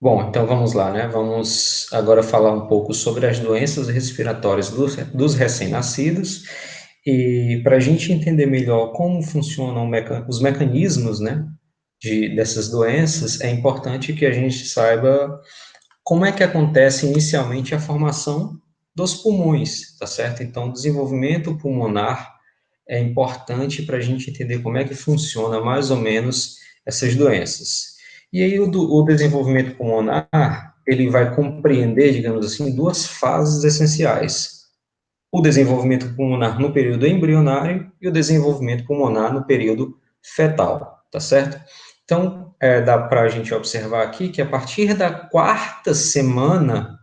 Bom, então vamos lá, né? Vamos agora falar um pouco sobre as doenças respiratórias dos recém-nascidos. E para a gente entender melhor como funcionam os mecanismos, né, dessas doenças, é importante que a gente saiba como é que acontece inicialmente a formação dos pulmões, tá certo? Então, o desenvolvimento pulmonar é importante para a gente entender como é que funciona mais ou menos essas doenças. E aí o desenvolvimento pulmonar, ele vai compreender, digamos assim, duas fases essenciais. O desenvolvimento pulmonar no período embrionário e o desenvolvimento pulmonar no período fetal, tá certo? Então, dá para a gente observar aqui que a partir da quarta semana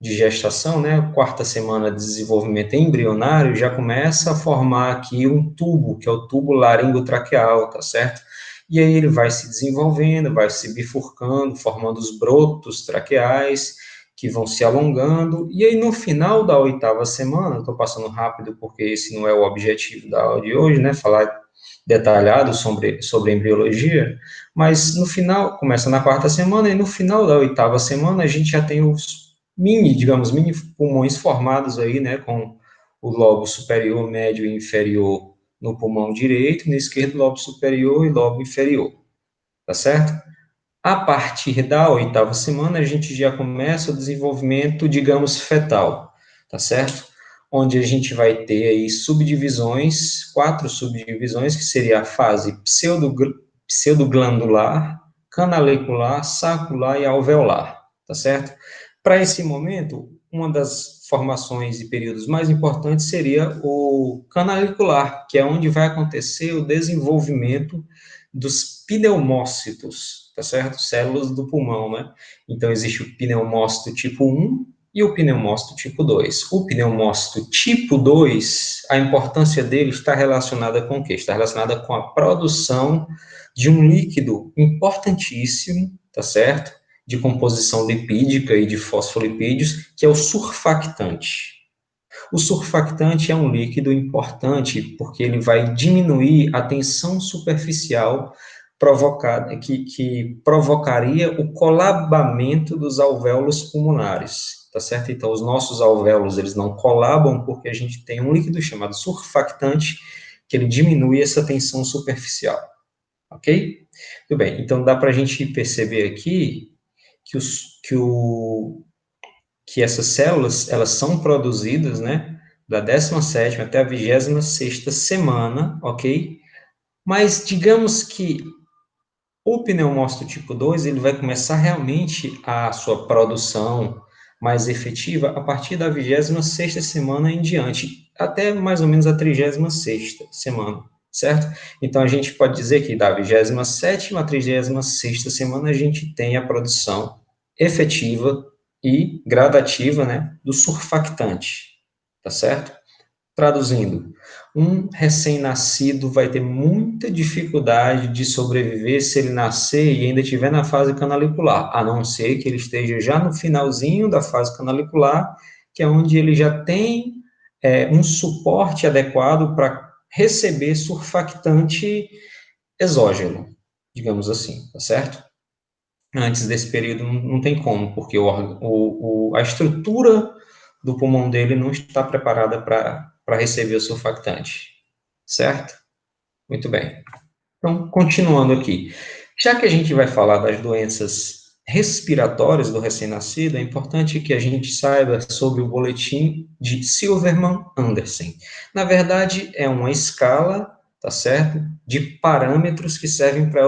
de gestação, né, quarta semana de desenvolvimento embrionário, já começa a formar aqui um tubo, que é o tubo laringotraqueal, tá certo? E aí ele vai se desenvolvendo, vai se bifurcando, formando os brotos traqueais, que vão se alongando, e aí no final da oitava semana, estou passando rápido porque esse não é o objetivo da aula de hoje, né, falar detalhado sobre embriologia, mas no final, começa na quarta semana, e no final da oitava semana a gente já tem os digamos, mini pulmões formados aí, né, com o lobo superior, médio e inferior no pulmão direito, no esquerdo, lobo superior e lobo inferior, tá certo? A partir da oitava semana, a gente já começa o desenvolvimento, digamos, fetal, tá certo? Onde a gente vai ter aí subdivisões, quatro subdivisões, que seria a fase pseudoglandular, canalicular, sacular e alveolar, tá certo? Para esse momento, uma das formações e períodos mais importantes seria o canalicular, que é onde vai acontecer o desenvolvimento dos pneumócitos, tá certo? Células do pulmão, né? Então, existe o pneumócito tipo 1 e o pneumócito tipo 2. O pneumócito tipo 2, a importância dele está relacionada com o quê? Está relacionada com a produção de um líquido importantíssimo, tá certo? De composição lipídica e de fosfolipídios, que é o surfactante. O surfactante é um líquido importante porque ele vai diminuir a tensão superficial provocada, que provocaria o colabamento dos alvéolos pulmonares, tá certo? Então, os nossos alvéolos, eles não colabam porque a gente tem um líquido chamado surfactante que ele diminui essa tensão superficial, ok? Tudo bem, então dá para a gente perceber aqui que essas células, elas são produzidas, né, da 17ª até a 26ª semana, ok? Mas digamos que o pneumócito tipo 2, ele vai começar realmente a sua produção mais efetiva a partir da 26ª semana em diante, até mais ou menos a 36ª semana, certo? Então, a gente pode dizer que da 27ª à 36ª semana a gente tem a produção efetiva e gradativa, né, do surfactante, tá certo? Traduzindo, um recém-nascido vai ter muita dificuldade de sobreviver se ele nascer e ainda estiver na fase canalicular, a não ser que ele esteja já no finalzinho da fase canalicular, que é onde ele já tem um suporte adequado para receber surfactante exógeno, digamos assim, tá certo? Antes desse período não tem como, porque a estrutura do pulmão dele não está preparada para receber o surfactante, certo? Muito bem. Então, continuando aqui. Já que a gente vai falar das doenças respiratórias do recém-nascido, é importante que a gente saiba sobre o boletim de Silverman-Anderson. Na verdade, é uma escala, tá certo? De parâmetros que servem para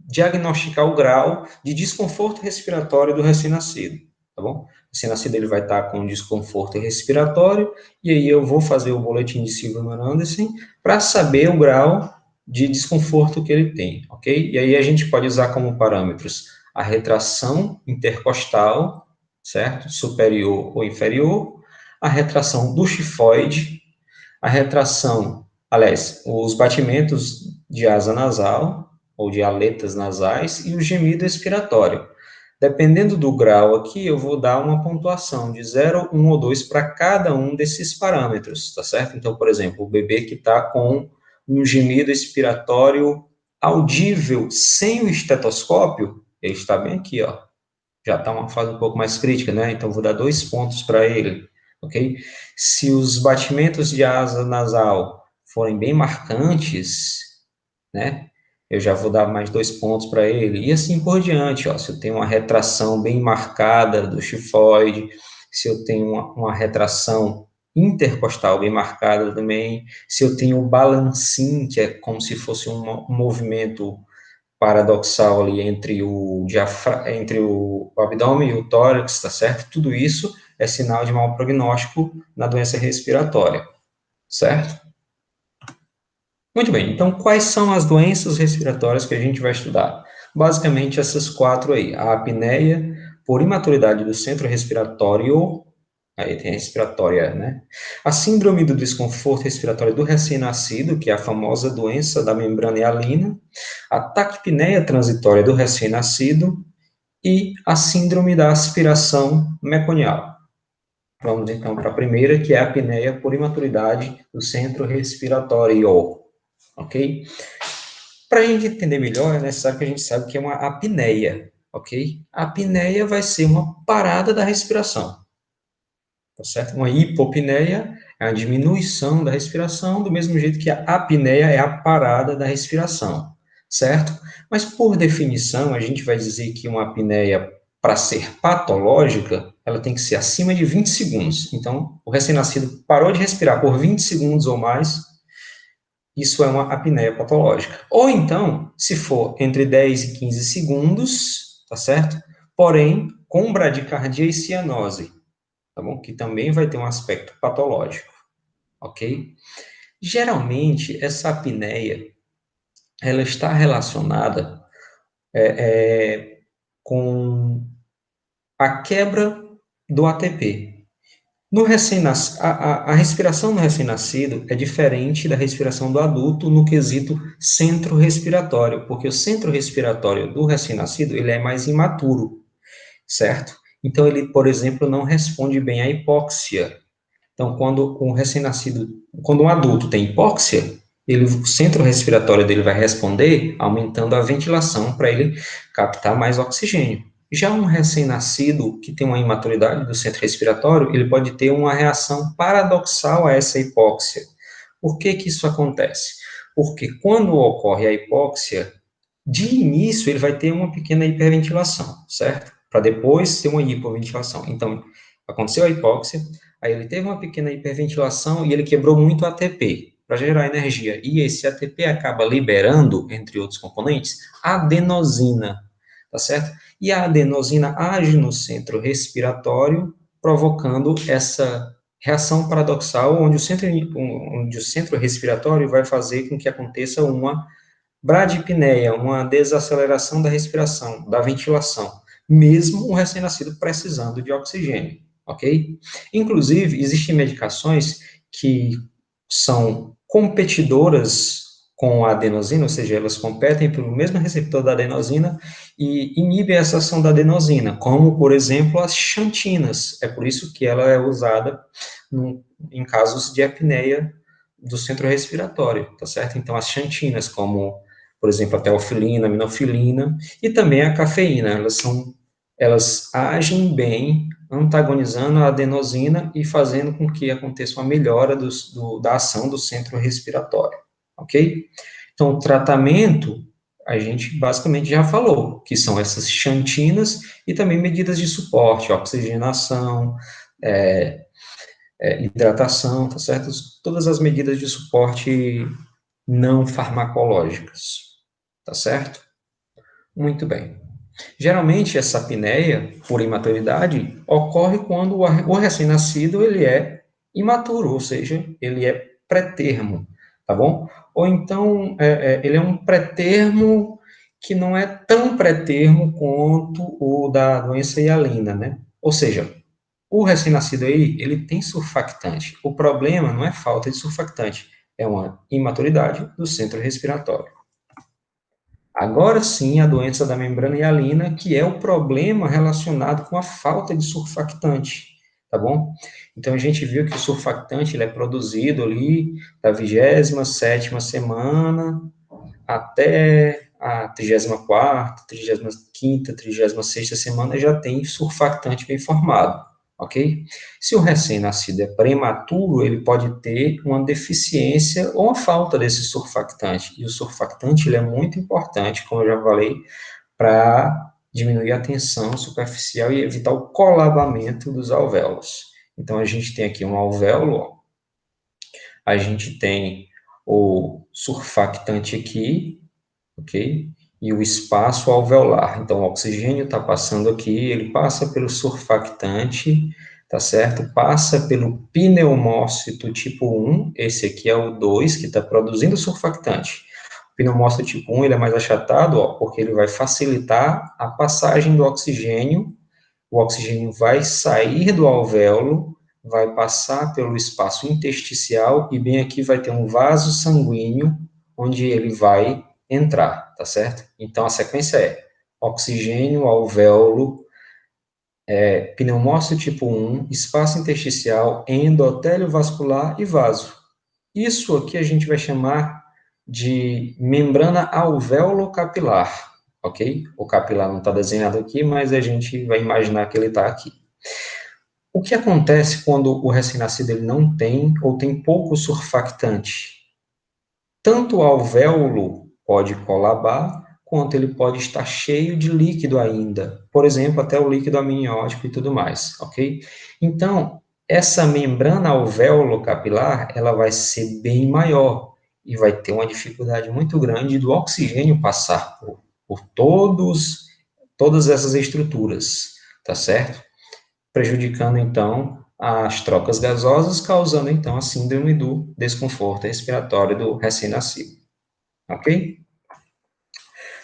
diagnosticar o grau de desconforto respiratório do recém-nascido, tá bom? O recém-nascido ele vai estar com desconforto respiratório, e aí eu vou fazer o boletim de Silverman-Anderson para saber o grau de desconforto que ele tem, ok? E aí a gente pode usar como parâmetros a retração intercostal, certo? Superior ou inferior, a retração do xifoide, a retração, aliás, os batimentos de asa nasal, ou de aletas nasais, e o gemido expiratório. Dependendo do grau aqui, eu vou dar uma pontuação de 0, 1 ou 2 para cada um desses parâmetros, tá certo? Então, por exemplo, o bebê que está com um gemido expiratório audível sem o estetoscópio, ele está bem aqui, ó. Já está uma fase um pouco mais crítica, né? Então, vou dar 2 pontos para ele, ok? Se os batimentos de asa nasal forem bem marcantes, né? Eu já vou dar mais 2 pontos para ele. E assim por diante, ó. Se eu tenho uma retração bem marcada do xifoide, se eu tenho uma retração intercostal bem marcada também, se eu tenho o balancim, que é como se fosse um movimento paradoxal ali entre o abdômen e o tórax, tá certo? Tudo isso é sinal de mau prognóstico na doença respiratória, certo? Muito bem, então quais são as doenças respiratórias que a gente vai estudar? Basicamente essas 4 aí, a apneia por imaturidade do centro respiratório, aí tem a respiratória, né? A síndrome do desconforto respiratório do recém-nascido, que é a famosa doença da membrana hialina, a taquipneia transitória do recém-nascido e a síndrome da aspiração meconial. Vamos então para a primeira, que é a apneia por imaturidade do centro respiratório, ok? Para a gente entender melhor, é necessário que a gente saiba o que é uma apneia, ok? A apneia vai ser uma parada da respiração, tá certo? Uma hipopneia é a diminuição da respiração, do mesmo jeito que a apneia é a parada da respiração, certo? Mas, por definição, a gente vai dizer que uma apneia, para ser patológica, ela tem que ser acima de 20 segundos. Então, o recém-nascido parou de respirar por 20 segundos ou mais, isso é uma apneia patológica. Ou então, se for entre 10 e 15 segundos, tá certo? Porém, com bradicardia e cianose, tá bom? Que também vai ter um aspecto patológico, ok? Geralmente, essa apneia, ela está relacionada com a quebra do ATP. No a respiração no recém-nascido é diferente da respiração do adulto no quesito centro respiratório, porque o centro respiratório do recém-nascido ele é mais imaturo, certo? Então ele, por exemplo, não responde bem à hipóxia. Então, quando um recém-nascido, quando um adulto tem hipóxia, o centro respiratório dele vai responder aumentando a ventilação para ele captar mais oxigênio. Já um recém-nascido que tem uma imaturidade do centro respiratório, ele pode ter uma reação paradoxal a essa hipóxia. Por que que isso acontece? Porque quando ocorre a hipóxia, de início ele vai ter uma pequena hiperventilação, certo? Para depois ter uma hipoventilação. Então, aconteceu a hipóxia, aí ele teve uma pequena hiperventilação e ele quebrou muito ATP para gerar energia. E esse ATP acaba liberando, entre outros componentes, adenosina, tá certo? E a adenosina age no centro respiratório, provocando essa reação paradoxal, onde o centro respiratório vai fazer com que aconteça uma bradipneia, uma desaceleração da respiração, da ventilação, mesmo o recém-nascido precisando de oxigênio, ok? Inclusive, existem medicações que são competidoras com a adenosina, ou seja, elas competem pelo mesmo receptor da adenosina e inibem essa ação da adenosina, como, por exemplo, as xantinas. É por isso que ela é usada em casos de apneia do centro respiratório, tá certo? Então, as xantinas, como, por exemplo, a teofilina, a minofilina, e também a cafeína, elas agem bem, antagonizando a adenosina e fazendo com que aconteça uma melhora da ação do centro respiratório, ok? Então, o tratamento, a gente basicamente já falou, que são essas xantinas e também medidas de suporte, oxigenação, hidratação, tá certo? Todas as medidas de suporte não farmacológicas, tá certo? Muito bem. Geralmente, essa apneia, por imaturidade, ocorre quando o recém-nascido ele é imaturo, ou seja, ele é pré-termo, tá bom? Ou então, ele é um pré-termo que não é tão pré-termo quanto o da doença hialina, né? Ou seja, o recém-nascido aí, ele tem surfactante. O problema não é falta de surfactante, é uma imaturidade do centro respiratório. Agora sim, a doença da membrana hialina, que é o problema relacionado com a falta de surfactante, tá bom? Então, a gente viu que o surfactante ele é produzido ali da 27ª semana até a 34ª, 35ª, 36ª semana já tem surfactante bem formado, ok? Se o recém-nascido é prematuro, ele pode ter uma deficiência ou uma falta desse surfactante, e o surfactante ele é muito importante, como eu já falei, para diminuir a tensão superficial e evitar o colabamento dos alvéolos. Então, a gente tem aqui um alvéolo, ó. A gente tem o surfactante aqui, ok? E o espaço alveolar. Então, o oxigênio está passando aqui, ele passa pelo surfactante, tá certo? Passa pelo pneumócito tipo 1, esse aqui é o 2, que está produzindo surfactante. O pneumócito tipo 1, ele é mais achatado, ó, porque ele vai facilitar a passagem do oxigênio. O oxigênio vai sair do alvéolo, vai passar pelo espaço intersticial e bem aqui vai ter um vaso sanguíneo onde ele vai entrar, tá certo? Então a sequência é oxigênio, alvéolo, pneumócito tipo 1, espaço intersticial, endotélio vascular e vaso. Isso aqui a gente vai chamar de membrana alvéolo-capilar, ok? O capilar não está desenhado aqui, mas a gente vai imaginar que ele está aqui. O que acontece quando o recém-nascido ele não tem ou tem pouco surfactante? Tanto o alvéolo pode colabar, quanto ele pode estar cheio de líquido ainda. Por exemplo, até o líquido amniótico e tudo mais, ok? Então, essa membrana alvéolo-capilar, ela vai ser bem maior e vai ter uma dificuldade muito grande do oxigênio passar por todas essas estruturas, tá certo? Prejudicando, então, as trocas gasosas, causando, então, a síndrome do desconforto respiratório do recém-nascido. Ok?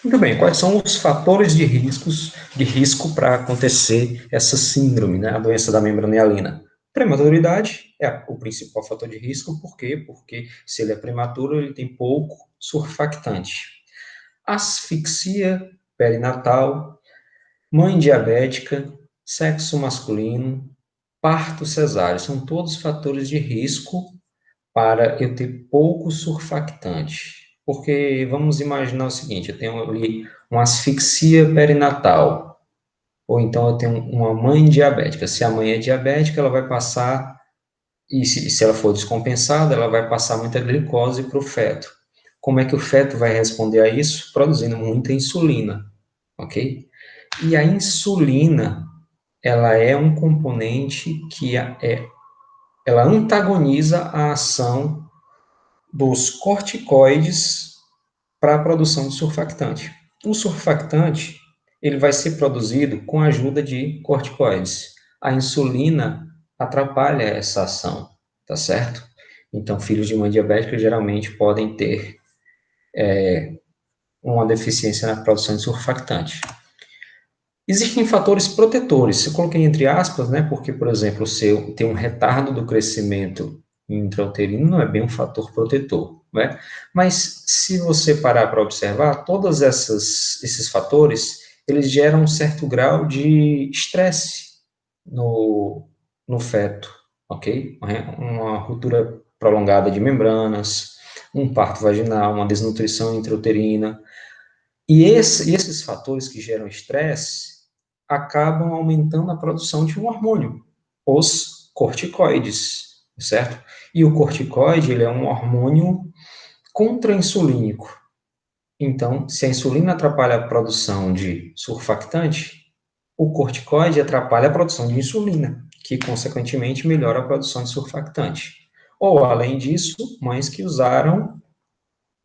Muito bem, quais são os fatores de risco para acontecer essa síndrome, né, a doença da membrana hialina? Prematuridade é o principal fator de risco, por quê? Porque se ele é prematuro, ele tem pouco surfactante. Asfixia perinatal, mãe diabética, sexo masculino, parto cesáreo, são todos fatores de risco para eu ter pouco surfactante. Porque vamos imaginar o seguinte, eu tenho ali uma asfixia perinatal, ou então eu tenho uma mãe diabética. Se a mãe é diabética, ela vai passar, e se ela for descompensada, ela vai passar muita glicose para o feto. Como é que o feto vai responder a isso? Produzindo muita insulina, ok? E a insulina, ela é um componente que ela antagoniza a ação dos corticoides para a produção de surfactante. O surfactante, ele vai ser produzido com a ajuda de corticoides. A insulina atrapalha essa ação, tá certo? Então, filhos de mãe diabética geralmente podem ter uma deficiência na produção de surfactante. Existem fatores protetores, eu coloquei entre aspas, né, porque, por exemplo, se eu tenho um retardo do crescimento intrauterino, não é bem um fator protetor, né? Mas se você parar para observar, todos esses fatores, eles geram um certo grau de estresse no feto, ok? Uma ruptura prolongada de membranas, um parto vaginal, uma desnutrição intrauterina, e esses fatores que geram estresse acabam aumentando a produção de um hormônio, os corticoides, certo? E o corticoide, ele é um hormônio contra-insulínico. Então, se a insulina atrapalha a produção de surfactante, o corticoide atrapalha a produção de insulina, que consequentemente melhora a produção de surfactante. Ou, além disso, mães que usaram,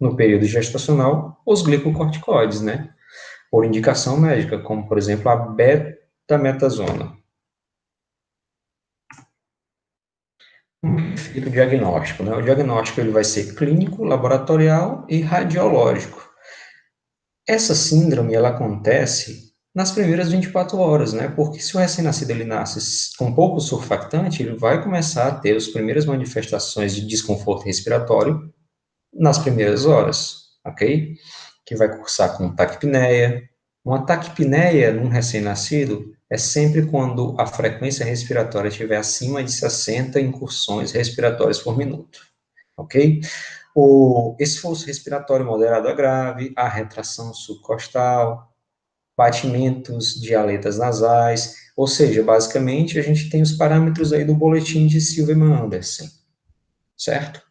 no período gestacional, os glicocorticoides, né? Por indicação médica, como, por exemplo, a betametasona. E o diagnóstico, né? O diagnóstico ele vai ser clínico, laboratorial e radiológico. Essa síndrome, ela acontece nas primeiras 24 horas, né? Porque se o recém-nascido ele nasce com pouco surfactante, ele vai começar a ter as primeiras manifestações de desconforto respiratório nas primeiras horas, ok? Que vai cursar com taquipneia. Uma taquipneia num recém-nascido é sempre quando a frequência respiratória estiver acima de 60 incursões respiratórias por minuto, ok? o esforço respiratório moderado a grave, a retração subcostal, batimentos de aletas nasais, ou seja, basicamente a gente tem os parâmetros aí do boletim de Silverman-Anderson, certo?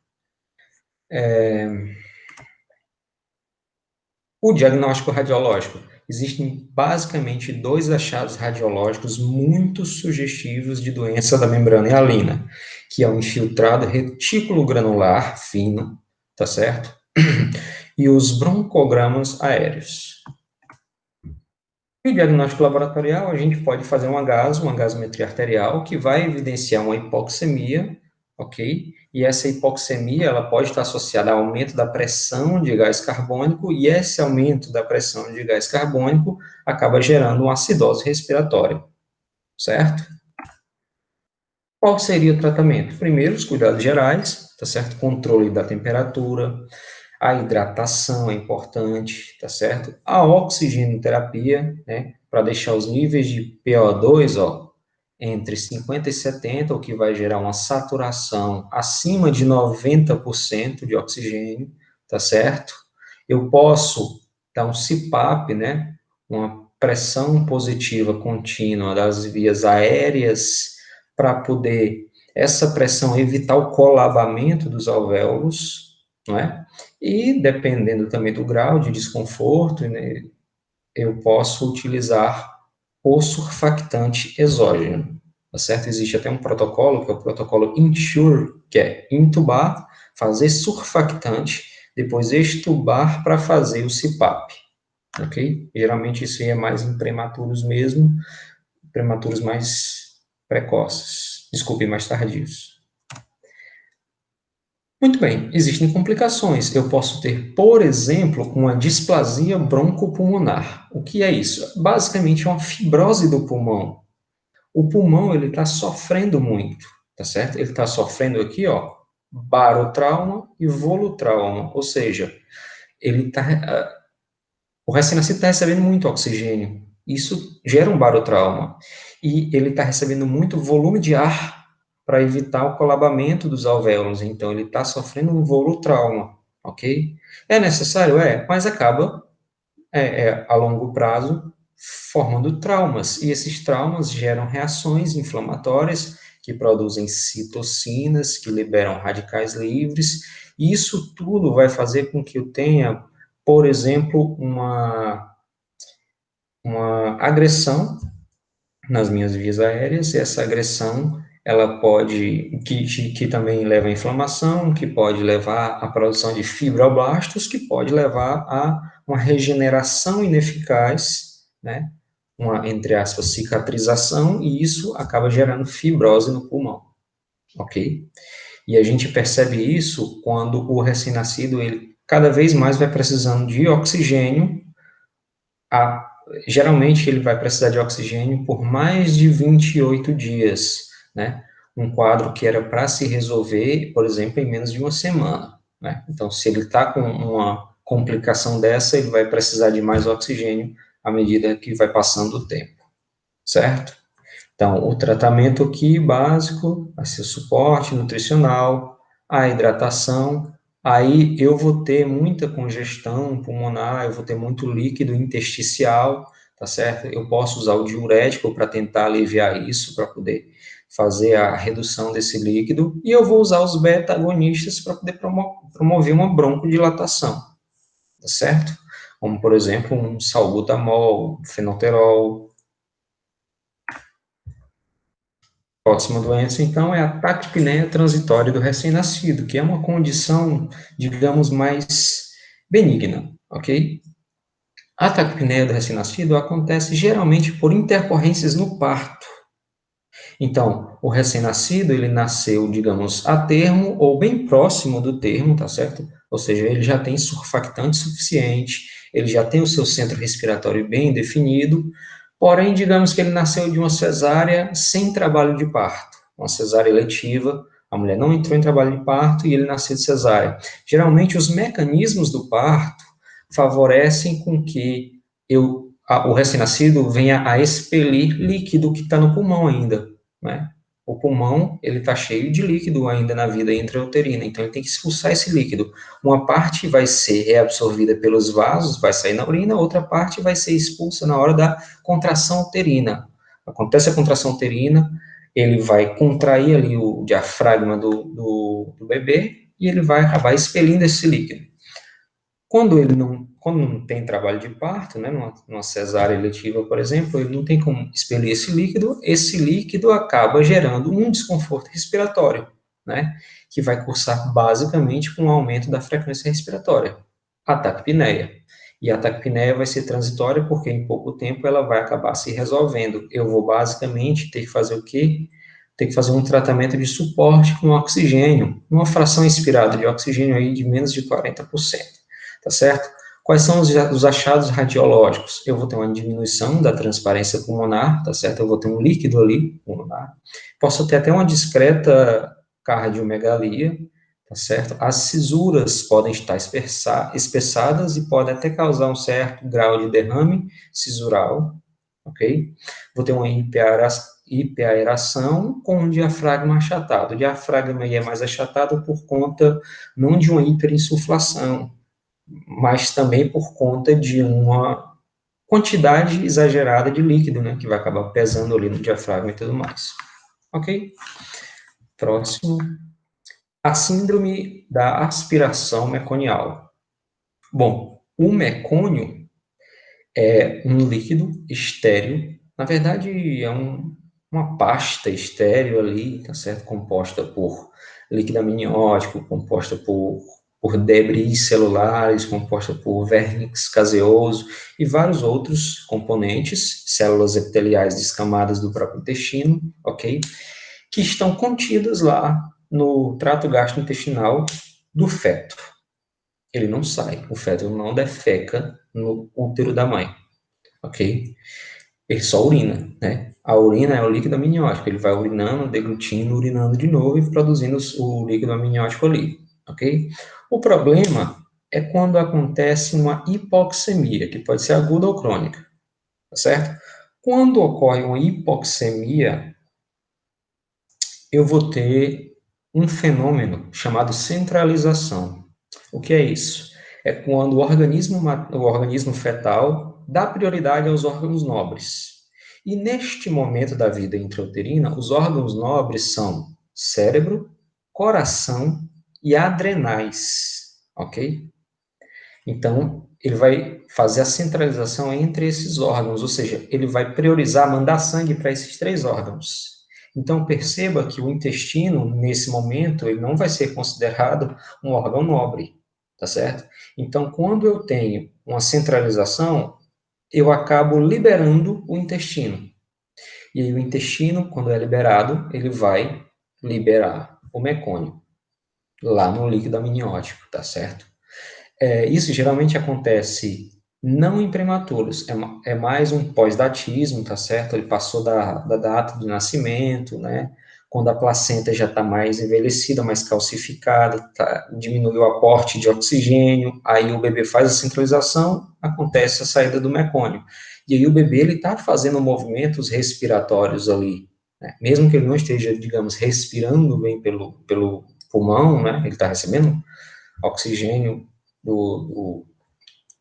O diagnóstico radiológico. Existem basicamente dois achados radiológicos muito sugestivos de doença da membrana hialina, que é o infiltrado retículo granular fino, tá certo? E os broncogramas aéreos. E o diagnóstico laboratorial, a gente pode fazer uma gasometria arterial, que vai evidenciar uma hipoxemia, ok? E essa hipoxemia, ela pode estar associada ao aumento da pressão de gás carbônico, e esse aumento da pressão de gás carbônico acaba gerando uma acidose respiratória, certo? Qual seria o tratamento? Primeiro, os cuidados gerais, tá certo? Controle da temperatura, a hidratação é importante, tá certo? A oxigenoterapia, né, para deixar os níveis de PO2, ó, entre 50 e 70, o que vai gerar uma saturação acima de 90% de oxigênio, tá certo? Eu posso dar um CPAP, né, uma pressão positiva contínua das vias aéreas, para poder essa pressão evitar o colabamento dos alvéolos, não é? E dependendo também do grau de desconforto, né, eu posso utilizar o surfactante exógeno, tá certo? Existe até um protocolo, que é o protocolo INSURE, que é intubar, fazer surfactante, depois extubar para fazer o CPAP, ok? Geralmente isso aí é mais em prematuros mesmo, prematuros mais precoces, desculpe, mais tardios. Muito bem, existem complicações. Eu posso ter, por exemplo, uma displasia broncopulmonar. O que é isso? Basicamente é uma fibrose do pulmão. O pulmão, ele está sofrendo muito, tá certo? Ele está sofrendo aqui, ó, barotrauma e volutrauma, ou seja, ele tá, o recém-nascido está recebendo muito oxigênio. Isso gera um barotrauma. E ele está recebendo muito volume de ar para evitar o colabamento dos alvéolos. Então, ele está sofrendo um volutrauma, ok? É necessário? É, mas acaba, a longo prazo, formando traumas. E esses traumas geram reações inflamatórias que produzem citocinas, que liberam radicais livres. E isso tudo vai fazer com que eu tenha, por exemplo, uma agressão nas minhas vias aéreas, e essa agressão, ela pode, que também leva à inflamação, que pode levar à produção de fibroblastos, que pode levar a uma regeneração ineficaz, né, uma, entre aspas, cicatrização, e isso acaba gerando fibrose no pulmão, ok? E a gente percebe isso quando o recém-nascido, ele cada vez mais vai precisando de oxigênio, a, geralmente ele vai precisar de oxigênio por mais de 28 dias, né? Um quadro que era para se resolver, por exemplo, em menos de uma semana, né? Então, se ele está com uma complicação dessa, ele vai precisar de mais oxigênio à medida que vai passando o tempo, certo? Então, o tratamento aqui básico vai ser o suporte nutricional, a hidratação. Aí eu vou ter muita congestão pulmonar, eu vou ter muito líquido intersticial, tá certo? Eu posso usar o diurético para tentar aliviar isso, para poder fazer a redução desse líquido, e eu vou usar os beta-agonistas para poder promover uma broncodilatação, tá certo? Como, por exemplo, um salbutamol, fenoterol. Próxima doença, então, é a taquipneia transitória do recém-nascido, que é uma condição, digamos, mais benigna, ok? A taquipneia do recém-nascido acontece geralmente por intercorrências no parto. Então, o recém-nascido, ele nasceu, digamos, a termo ou bem próximo do termo, tá certo? Ou seja, ele já tem surfactante suficiente, ele já tem o seu centro respiratório bem definido, porém, digamos que ele nasceu de uma cesárea sem trabalho de parto, uma cesárea eletiva, a mulher não entrou em trabalho de parto e ele nasceu de cesárea. Geralmente, os mecanismos do parto favorecem com que o recém-nascido venha a expelir líquido que está no pulmão ainda, né? O pulmão, ele está cheio de líquido ainda na vida intrauterina, então ele tem que expulsar esse líquido. Uma parte vai ser reabsorvida pelos vasos, vai sair na urina, outra parte vai ser expulsa na hora da contração uterina. Acontece a contração uterina, ele vai contrair ali o diafragma do bebê e ele vai acabar expelindo esse líquido. Quando não tem trabalho de parto, né, numa cesárea eletiva, por exemplo, ele não tem como expelir esse líquido acaba gerando um desconforto respiratório, né, que vai cursar basicamente com o aumento da frequência respiratória, a taquipneia. E a taquipneia vai ser transitória porque em pouco tempo ela vai acabar se resolvendo. Eu vou basicamente ter que fazer o quê? Ter que fazer um tratamento de suporte com oxigênio, uma fração inspirada de oxigênio aí de menos de 40%. Tá certo? Quais são os achados radiológicos? Eu vou ter uma diminuição da transparência pulmonar, tá certo? Eu vou ter um líquido ali pulmonar. Posso ter até uma discreta cardiomegalia, tá certo? As cisuras podem estar espessadas e podem até causar um certo grau de derrame cisural, ok? Vou ter uma hipeaeração com um diafragma achatado. O diafragma aí é mais achatado por conta não de uma hiperinsuflação, mas também por conta de uma quantidade exagerada de líquido, né, que vai acabar pesando ali no diafragma e tudo mais. Ok? Próximo. A síndrome da aspiração meconial. Bom, o mecônio é um líquido estéril, na verdade é uma pasta estéril ali, tá certo? Composta por líquido amniótico, composta por debris celulares, composta por vernix caseoso e vários outros componentes, células epiteliais descamadas do próprio intestino, ok? Que estão contidas lá no trato gastrointestinal do feto. Ele não sai, o feto não defeca no útero da mãe, ok? Ele só urina, né? A urina é o líquido amniótico, ele vai urinando, deglutindo, urinando de novo e produzindo o líquido amniótico ali, ok? O problema é quando acontece uma hipoxemia, que pode ser aguda ou crônica, tá certo? Quando ocorre uma hipoxemia, eu vou ter um fenômeno chamado centralização. O que é isso? É quando o organismo fetal dá prioridade aos órgãos nobres. E neste momento da vida intrauterina, os órgãos nobres são cérebro, coração e adrenais, ok? Então, ele vai fazer a centralização entre esses órgãos, ou seja, ele vai priorizar mandar sangue para esses três órgãos. Então, perceba que o intestino, nesse momento, ele não vai ser considerado um órgão nobre, tá certo? Então, quando eu tenho uma centralização, eu acabo liberando o intestino. E aí, o intestino, quando é liberado, ele vai liberar o mecônio, lá no líquido amniótico, tá certo? Isso geralmente acontece não em prematuros, é mais um pós-datismo, tá certo? Ele passou da data do nascimento, né? Quando a placenta já está mais envelhecida, mais calcificada, diminui o aporte de oxigênio, aí o bebê faz a centralização, acontece a saída do mecônio. E aí o bebê, ele está fazendo movimentos respiratórios ali, né? Mesmo que ele não esteja, digamos, respirando bem pelo pulmão, né? Ele está recebendo oxigênio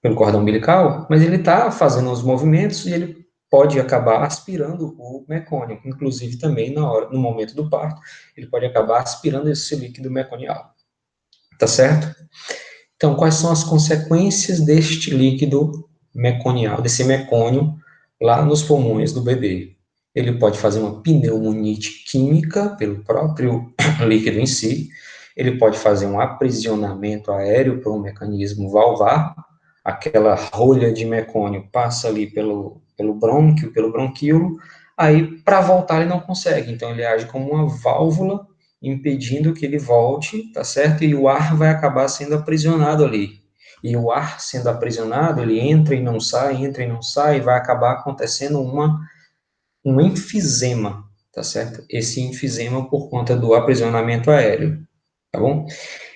pelo cordão umbilical, mas ele está fazendo os movimentos e ele pode acabar aspirando o mecônio, inclusive também no momento do parto, ele pode acabar aspirando esse líquido meconial, tá certo? Então, quais são as consequências deste líquido meconial, desse mecônio lá nos pulmões do bebê? Ele pode fazer uma pneumonite química pelo próprio líquido em si, ele pode fazer um aprisionamento aéreo por um mecanismo valvar, aquela rolha de mecônio passa ali pelo brônquio, pelo bronquíolo, aí para voltar ele não consegue, então ele age como uma válvula impedindo que ele volte, tá certo? E o ar vai acabar sendo aprisionado ali. E o ar sendo aprisionado, ele entra e não sai, e vai acabar acontecendo um enfisema, tá certo? Esse enfisema por conta do aprisionamento aéreo, tá bom?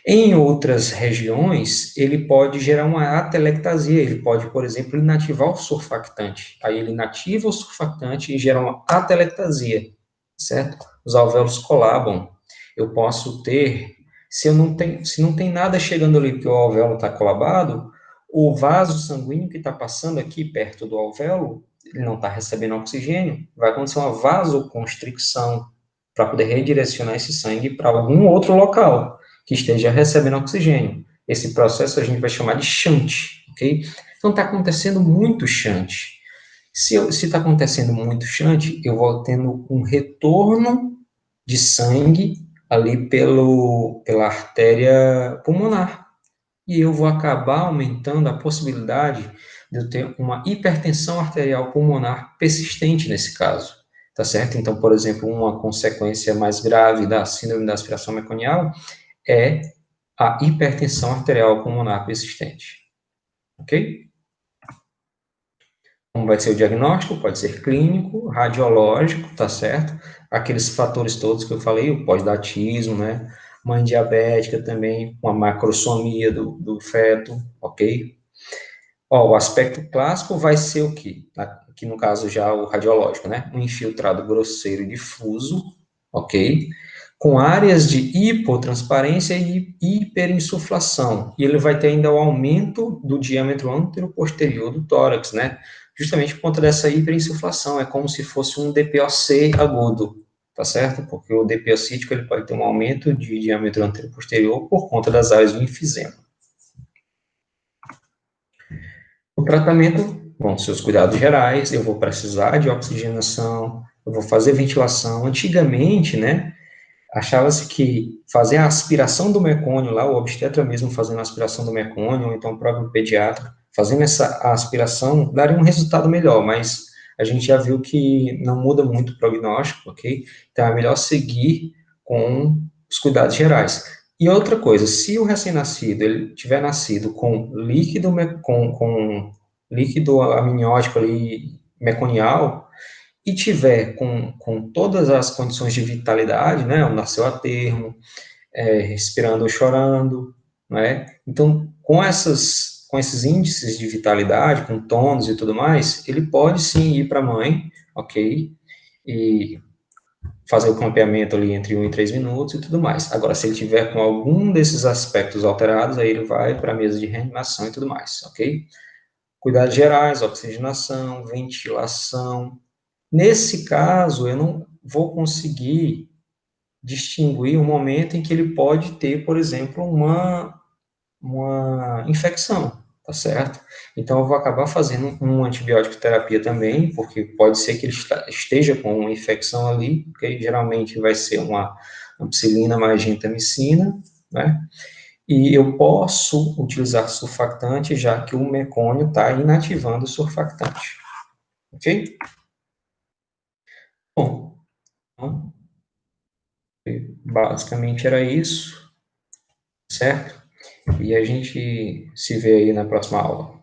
Em outras regiões, ele pode gerar uma atelectasia, ele pode, por exemplo, inativar o surfactante. Aí ele inativa o surfactante e gera uma atelectasia, certo? Os alvéolos colabam. Eu posso ter, se não tem nada chegando ali porque o alvéolo está colabado, o vaso sanguíneo que está passando aqui perto do alvéolo, ele não está recebendo oxigênio, vai acontecer uma vasoconstricção para poder redirecionar esse sangue para algum outro local que esteja recebendo oxigênio. Esse processo a gente vai chamar de shunt, ok? Então está acontecendo muito shunt. Se está acontecendo muito shunt, eu vou tendo um retorno de sangue ali pela artéria pulmonar. E eu vou acabar aumentando a possibilidade de eu ter uma hipertensão arterial pulmonar persistente nesse caso. Tá certo? Então, por exemplo, uma consequência mais grave da síndrome da aspiração meconial é a hipertensão arterial pulmonar persistente. Ok? Como vai ser o diagnóstico? Pode ser clínico, radiológico, tá certo? Aqueles fatores todos que eu falei, o pós-datismo, né? Mãe diabética também, uma macrosomia do feto, ok? Ó, o aspecto clássico vai ser o quê? Aqui no caso já o radiológico, né? Um infiltrado grosseiro e difuso, ok? Com áreas de hipotransparência e hiperinsuflação. E ele vai ter ainda o aumento do diâmetro anteroposterior do tórax, né? Justamente por conta dessa hiperinsuflação. É como se fosse um DPOC agudo, tá certo? Porque o DPOcítico ele pode ter um aumento de diâmetro anteroposterior por conta das áreas do enfisema. O tratamento vão ser os cuidados gerais, eu vou precisar de oxigenação, eu vou fazer ventilação. Antigamente, né, achava-se que fazer a aspiração do mecônio lá, o obstetra mesmo fazendo a aspiração do mecônio, ou então o próprio pediatra, fazendo essa aspiração, daria um resultado melhor, mas a gente já viu que não muda muito o prognóstico, ok? Então é melhor seguir com os cuidados gerais. E outra coisa, se o recém-nascido ele tiver nascido com líquido, com líquido amniótico ali, meconial, e tiver com todas as condições de vitalidade, né, nasceu a termo, respirando ou chorando, né, então com esses índices de vitalidade, com tônus e tudo mais, ele pode sim ir para a mãe, ok, e fazer o clampeamento ali entre 1 e 3 minutos e tudo mais. Agora, se ele tiver com algum desses aspectos alterados, aí ele vai para a mesa de reanimação e tudo mais, ok? Cuidados gerais, oxigenação, ventilação. Nesse caso, eu não vou conseguir distinguir o momento em que ele pode ter, por exemplo, uma infecção, tá certo? Então, eu vou acabar fazendo uma antibiótico terapia também, porque pode ser que ele esteja com uma infecção ali, que geralmente vai ser uma ampicilina mais gentamicina, né? E eu posso utilizar surfactante, já que o mecônio está inativando o surfactante, ok? Bom, então, basicamente era isso, certo? E a gente se vê aí na próxima aula.